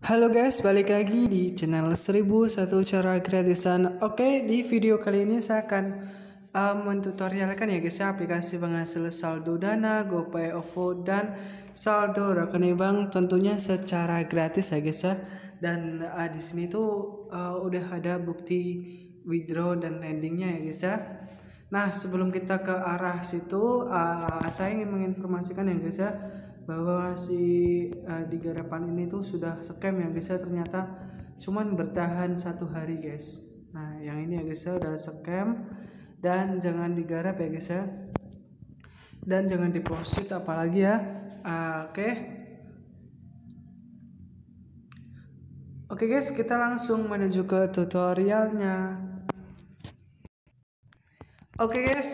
Halo guys, balik lagi di channel 1001 cara gratisan. Oke, di video kali ini saya akan mentutorialkan ya guys ya, aplikasi penghasil saldo Dana, GoPay, OVO, dan saldo rekening bank tentunya secara gratis ya guys ya. Dan di sini tuh udah ada bukti withdraw dan landingnya ya guys ya. Nah, sebelum kita ke arah situ, saya ingin menginformasikan ya guys ya, bahwa si di garapan ini tuh sudah scam ya guys ya, ternyata cuman bertahan 1 hari guys. Nah, yang ini ya guys ya udah scam, dan jangan digarap ya guys ya, dan jangan deposit apalagi ya. Oke guys, kita langsung menuju ke tutorialnya. Oke guys,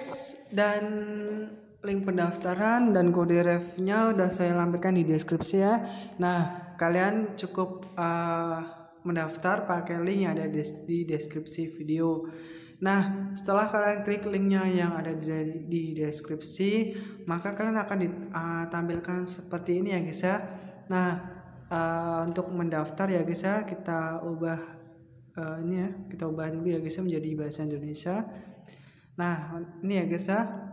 dan link pendaftaran dan kode refnya udah saya lampirkan di deskripsi ya. Nah, kalian cukup mendaftar pakai link yang ada di deskripsi video. Nah, setelah kalian klik linknya yang ada di deskripsi, maka kalian akan ditampilkan seperti ini ya guys ya. Nah, untuk mendaftar ya guys ya, kita ubah ini ya, kita ubah dulu ya guys ya menjadi bahasa Indonesia. Nah, ini ya guys ya.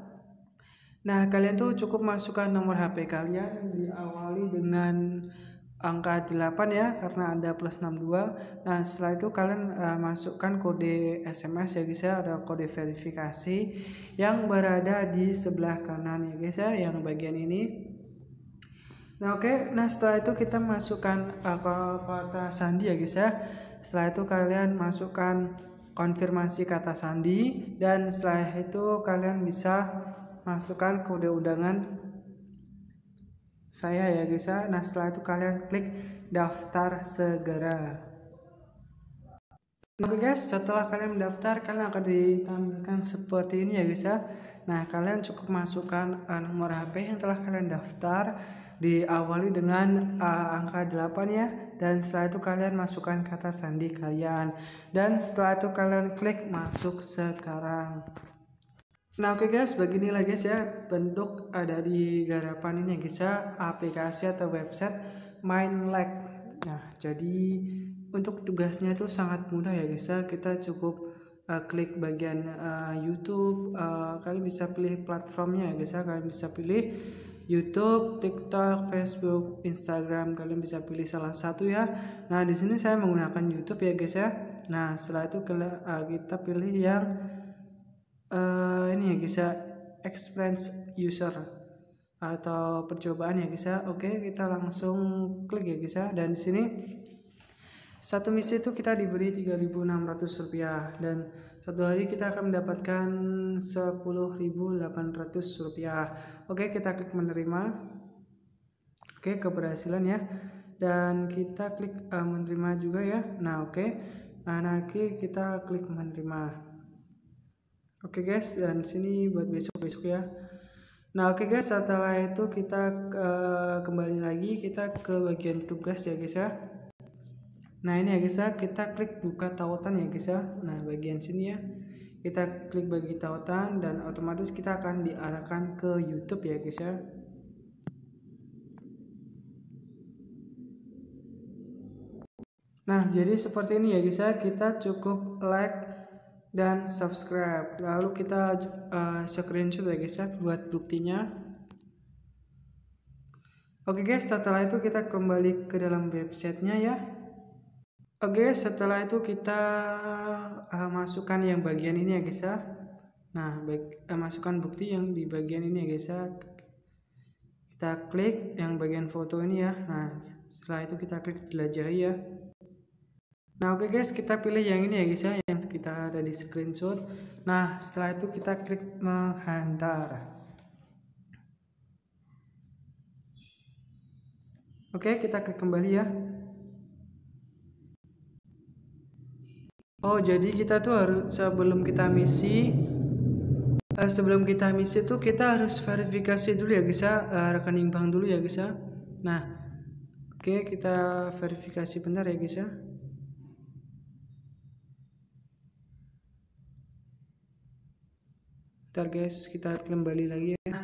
Nah, kalian tuh cukup masukkan nomor HP kalian, diawali dengan angka 8 ya, karena ada plus 62. Nah, setelah itu kalian masukkan kode SMS ya guys ya, ada kode verifikasi yang berada di sebelah kanan ya guys ya, yang bagian ini. Nah, oke. Nah, setelah itu kita masukkan kata sandi ya guys ya. Setelah itu kalian masukkan konfirmasi kata sandi, dan setelah itu kalian bisa masukkan kode undangan saya ya guys ya. Nah, setelah itu kalian klik daftar segera. Oke guys, setelah kalian mendaftar, kalian akan ditampilkan seperti ini ya guys ya. Nah, kalian cukup masukkan nomor HP yang telah kalian daftar, diawali dengan angka 8 ya, dan setelah itu kalian masukkan kata sandi kalian, dan setelah itu kalian klik masuk sekarang. Nah, oke guys, beginilah guys ya bentuk dari garapan ini guys ya, aplikasi atau website MindLeg. Nah, jadi untuk tugasnya itu sangat mudah ya guys ya. Kita cukup klik bagian YouTube. Kalian bisa pilih platformnya ya guys ya. Kalian bisa pilih YouTube, TikTok, Facebook, Instagram. Kalian bisa pilih salah satu ya. Nah, di sini saya menggunakan YouTube ya guys ya. Nah, setelah itu kita pilih yang ini ya guys ya, experience user atau percobaan ya guys ya. Oke, kita langsung klik ya guys ya. Dan di sini satu misi itu kita diberi Rp3.600, dan satu hari kita akan mendapatkan Rp10.800. Oke, kita klik menerima. Oke, keberhasilan ya, dan kita klik menerima juga ya. Nah, oke. Nah, nanti kita klik menerima. Oke guys, dan sini buat besok-besok ya. Nah, oke guys, setelah itu kita kembali lagi, kita ke bagian tugas ya guys ya. Nah, ini ya guys ya, kita klik buka tautan ya guys ya. Nah, bagian sini ya, kita klik bagi tautan, dan otomatis kita akan diarahkan ke YouTube ya guys ya. Nah, jadi seperti ini ya guys ya, kita cukup like dan subscribe, lalu kita screenshot ya guys ya buat buktinya. Oke guys, setelah itu kita kembali ke dalam websitenya ya. Oke, setelah itu kita masukkan yang bagian ini ya guys ya. Nah, masukkan bukti yang di bagian ini ya guys ya. Kita klik yang bagian foto ini ya. Nah, setelah itu kita klik jelajahi ya. Nah, oke guys, kita pilih yang ini ya guys ya, yang kita ada di screenshot. Nah, setelah itu kita klik menghantar. Oke, kita klik kembali ya. Oh, jadi kita tuh harus sebelum kita misi tuh kita harus verifikasi dulu ya guys ya, rekening bank dulu ya guys ya. Nah, oke, kita verifikasi bentar ya guys ya. Bentar guys, kita kembali lagi ya.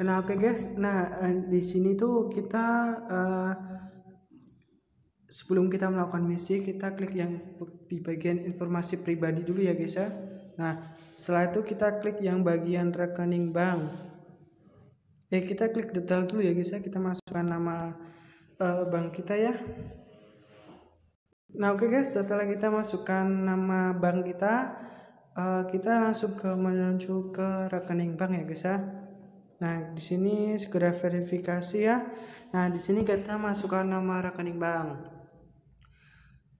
Nah, oke guys. Nah, di sini tuh kita sebelum kita melakukan misi, kita klik yang di bagian informasi pribadi dulu ya guys ya. Nah, setelah itu kita klik yang bagian rekening bank. Kita klik detail dulu ya guys ya. Kita masukkan nama bank kita ya. Nah, oke guys, setelah kita masukkan nama bank kita langsung menuju ke rekening bank ya guys ya. Nah, di sini segera verifikasi ya. Nah, di sini kita masukkan nama rekening bank.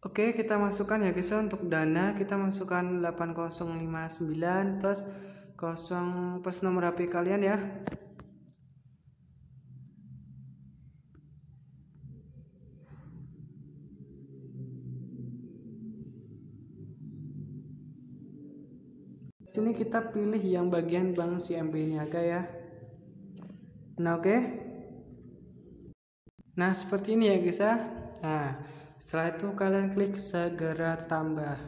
Oke, kita masukkan ya guys ya. Untuk dana kita masukkan 8059 plus 0 plus nomor HP kalian ya. Sini kita pilih yang bagian bank CMB Niaga ya. Nah, oke. Nah, seperti ini ya guys ya. Nah, setelah itu kalian klik segera tambah.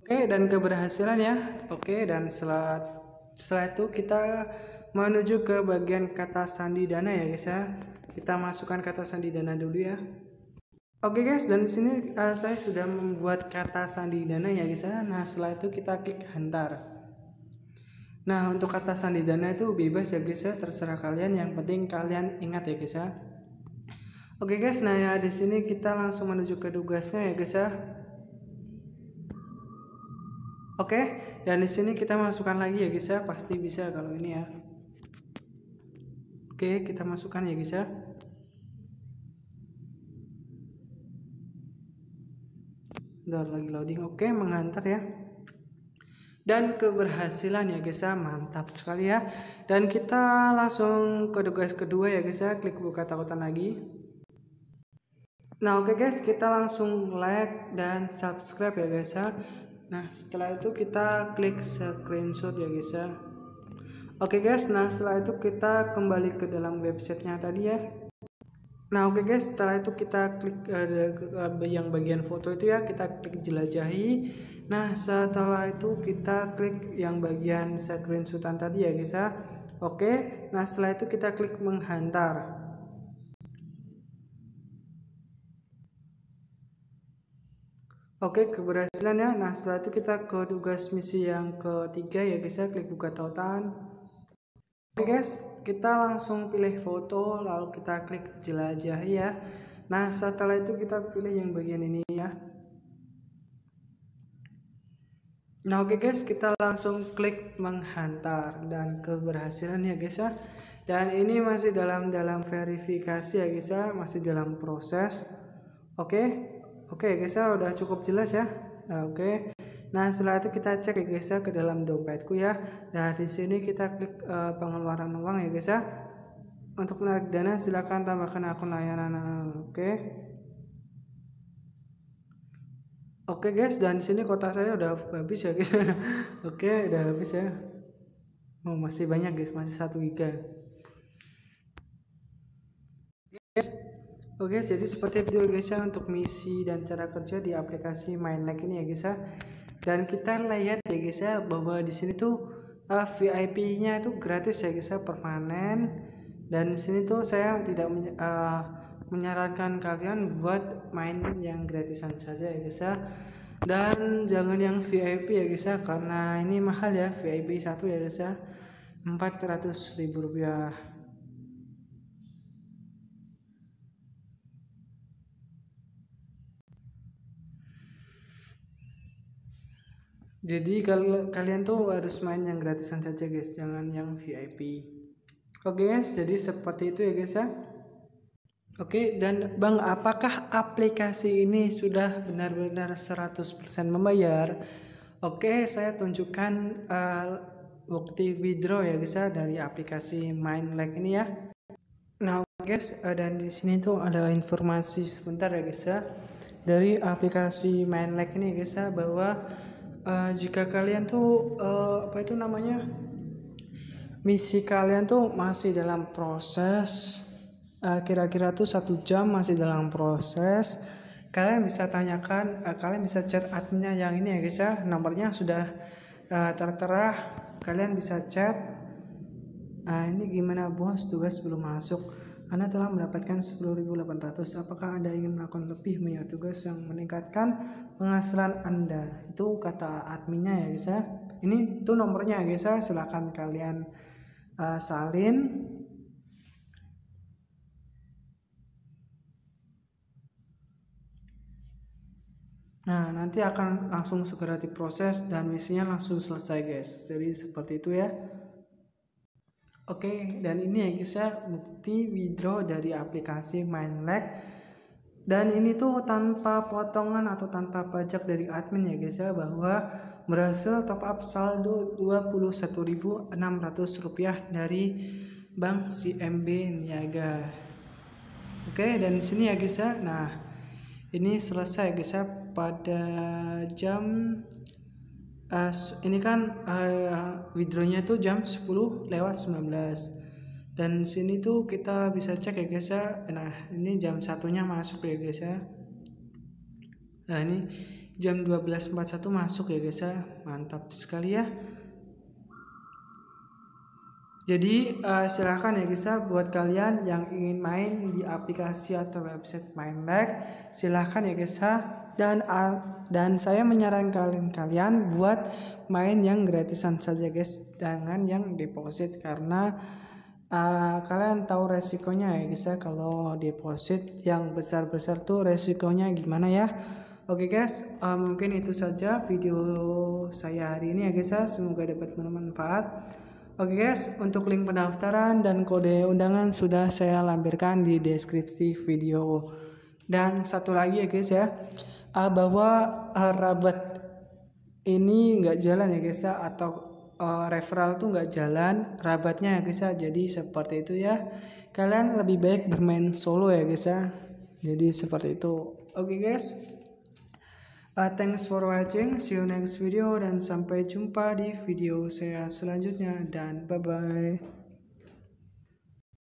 Oke, dan keberhasilan ya. Oke, dan setelah itu kita menuju ke bagian kata sandi dana ya guys ya. Kita masukkan kata sandi dana dulu ya. Oke guys, dan di sini saya sudah membuat kata sandi dana ya guys ya. Nah, setelah itu kita klik hantar. Nah, untuk kata sandi dana itu bebas ya guys ya, terserah kalian, yang penting kalian ingat ya guys ya. Oke guys, nah ya di sini kita langsung menuju ke tugasnya ya guys ya. Oke, dan di sini kita masukkan lagi ya guys ya, pasti bisa kalau ini ya. Oke, kita masukkan ya guys ya. Bentar lagi loading. Oke, menghantar ya. Dan keberhasilan ya guys ya, mantap sekali ya. Dan kita langsung ke tugas kedua ya guys ya, klik buka tautan lagi. Nah, oke guys, kita langsung like dan subscribe ya guys ya. Nah, setelah itu kita klik screenshot ya guys ya. Oke guys, nah setelah itu kita kembali ke dalam websitenya tadi ya. Nah, oke guys, setelah itu kita klik yang bagian foto itu ya, kita klik jelajahi. Nah, setelah itu kita klik yang bagian screenshotan tadi ya guys ya. Oke, nah setelah itu kita klik menghantar. Oke, keberhasilan ya. Nah, setelah itu kita ke tugas misi yang ketiga ya guys ya, klik buka tautan. Oke guys, kita langsung pilih foto, lalu kita klik jelajahi ya. Nah, setelah itu kita pilih yang bagian ini ya. Nah, oke guys, kita langsung klik menghantar, dan keberhasilan ya guys ya. Dan ini masih dalam verifikasi ya guys ya, masih dalam proses. Oke guys ya, udah cukup jelas ya. Nah, oke. Nah, setelah itu kita cek ya guys ya ke dalam dompetku ya. Nah, di sini kita klik pengeluaran uang ya guys ya. Untuk menarik dana silakan tambahkan akun layanan. Oke guys, dan di sini kota saya udah habis ya guys. Oke, udah habis ya. Oh, masih banyak guys, masih 1 giga. Oke, jadi seperti itu guys ya untuk misi dan cara kerja di aplikasi MindLeg ini ya guys ya. Dan kita lihat ya guys ya bahwa di sini tuh VIP-nya itu gratis ya guys ya, permanen. Dan di sini tuh saya tidak menyarankan kalian buat main yang gratisan saja ya guys ya. Dan jangan yang VIP ya guys ya, karena ini mahal ya, VIP 1 ya guys ya, Rp400.000. Jadi kalau kalian tuh harus main yang gratisan saja guys, jangan yang VIP. Oke guys, jadi seperti itu ya guys ya. Oke, dan Bang, apakah aplikasi ini sudah benar-benar 100% membayar? Oke, saya tunjukkan bukti withdraw ya guys ya dari aplikasi MindLeg ini ya. Nah guys, dan di sini tuh ada informasi sebentar ya guys ya dari aplikasi MindLeg ini guys ya, bahwa jika kalian tuh misi kalian tuh masih dalam proses, kira-kira tuh 1 jam masih dalam proses, kalian bisa tanyakan, kalian bisa chat adminnya yang ini ya guys ya, nomornya sudah tertera, kalian bisa chat. Ini gimana bos, tugas belum masuk. Anda telah mendapatkan 10.800. Apakah Anda ingin melakukan lebih banyak tugas yang meningkatkan penghasilan Anda? Itu kata adminnya ya guys ya. Ini tuh nomornya ya guys ya. Silahkan kalian salin. Nah, nanti akan langsung segera diproses dan misinya langsung selesai guys. Jadi seperti itu ya. Oke, dan ini ya guys ya, bukti withdraw dari aplikasi Mindlag. Dan ini tuh tanpa potongan atau tanpa pajak dari admin ya guys ya, bahwa berhasil top up saldo Rp21.600 dari Bank CMB Niaga. Oke, dan sini ya guys ya. Nah, ini selesai guys ya pada jam ini kan withdrawnya itu jam 10:19 dan sini tuh kita bisa cek ya guys ya. Nah, ini jam satunya masuk ya guys ya. Nah, ini jam 12.41 masuk ya guys ya. Mantap sekali ya. Jadi silahkan ya guys ya, buat kalian yang ingin main di aplikasi atau website Mindlag, silahkan ya guys ya. Dan saya menyarankan kalian buat main yang gratisan saja guys, jangan yang deposit, karena kalian tahu resikonya ya guys ya. Kalau deposit yang besar-besar tuh resikonya gimana ya. Oke guys, mungkin itu saja video saya hari ini ya guys ya. Semoga dapat bermanfaat. Oke guys, untuk link pendaftaran dan kode undangan sudah saya lampirkan di deskripsi video. Dan satu lagi ya guys ya, bahwa rabat ini nggak jalan ya guys ya, atau referral tuh nggak jalan rabatnya ya guys ya. Jadi seperti itu ya, kalian lebih baik bermain solo ya guys ya. Jadi seperti itu. Oke guys, thanks for watching, see you next video, dan sampai jumpa di video saya selanjutnya, dan bye bye.